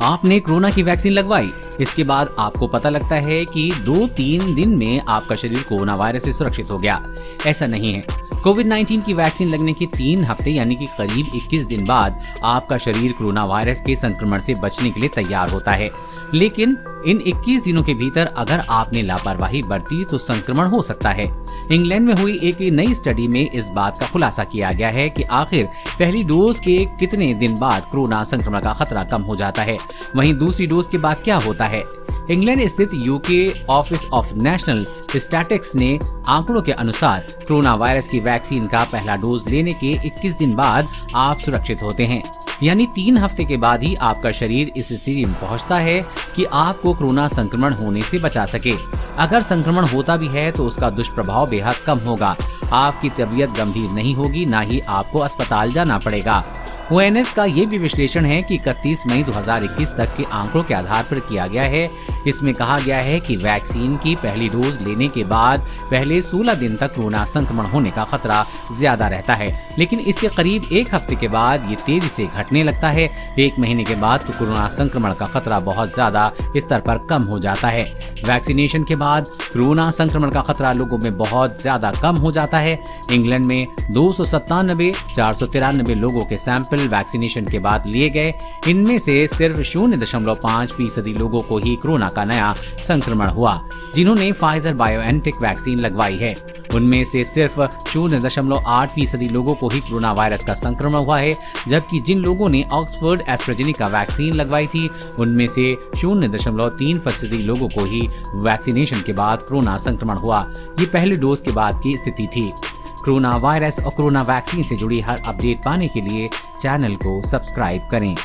आपने कोरोना की वैक्सीन लगवाई, इसके बाद आपको पता लगता है कि 2-3 दिन में आपका शरीर कोरोना वायरस से सुरक्षित हो गया। ऐसा नहीं है। कोविड-19 की वैक्सीन लगने के 3 हफ्ते यानी कि करीब 21 दिन बाद आपका शरीर कोरोना वायरस के संक्रमण से बचने के लिए तैयार होता है। लेकिन इन 21 दिनों के भीतर अगर आपने लापरवाही बरती तो संक्रमण हो सकता है। इंग्लैंड में हुई एक नई स्टडी में इस बात का खुलासा किया गया है कि आखिर पहली डोज के कितने दिन बाद कोरोना संक्रमण का खतरा कम हो जाता है, वहीं दूसरी डोज के बाद क्या होता है। इंग्लैंड स्थित UK office of national statistics ने आंकड़ों के अनुसार कोरोना वायरस की वैक्सीन का पहला डोज लेने के 21 दिन बाद आप सुरक्षित होते हैं, यानी 3 हफ्ते के बाद ही आपका शरीर इस स्थिति में पहुंचता है कि आपको कोरोना संक्रमण होने से बचा सके। अगर संक्रमण होता भी है तो उसका दुष्प्रभाव बेहद कम होगा, आपकी तबीयत गंभीर नहीं होगी, ना ही आपको अस्पताल जाना पड़ेगा। ONS का ये भी विश्लेषण है कि 31 मई 2021 तक के आंकड़ों के आधार पर किया गया है। इसमें कहा गया है कि वैक्सीन की पहली डोज लेने के बाद पहले 16 दिन तक कोरोना संक्रमण होने का खतरा ज्यादा रहता है, लेकिन इसके करीब 1 हफ्ते के बाद ये तेजी से घटने लगता है। 1 महीने के बाद तो कोरोना संक्रमण का खतरा बहुत ज्यादा स्तर पर कम हो जाता है। वैक्सीनेशन के बाद कोरोना संक्रमण का खतरा लोगों में बहुत ज्यादा कम हो जाता है। इंग्लैंड में 493 लोगों के सैंपल वैक्सीनेशन के बाद लिए गए। इनमें से सिर्फ 0.5% लोगों को ही कोरोना का नया संक्रमण हुआ, जिन्होंने फाइजर बायोएनटेक वैक्सीन लगवाई है। उनमें से सिर्फ 0.8% लोगों को ही कोरोना वायरस का संक्रमण हुआ है, जबकि जिन लोगों ने ऑक्सफोर्ड एस्ट्राजेनेका वैक्सीन लगवाई थी उनमें से 0.3% लोगों को ही वैक्सीनेशन के बाद कोरोना संक्रमण हुआ। ये पहले डोज के बाद की स्थिति थी। कोरोना वायरस और कोरोना वैक्सीन से जुड़ी हर अपडेट पाने के लिए चैनल को सब्सक्राइब करें।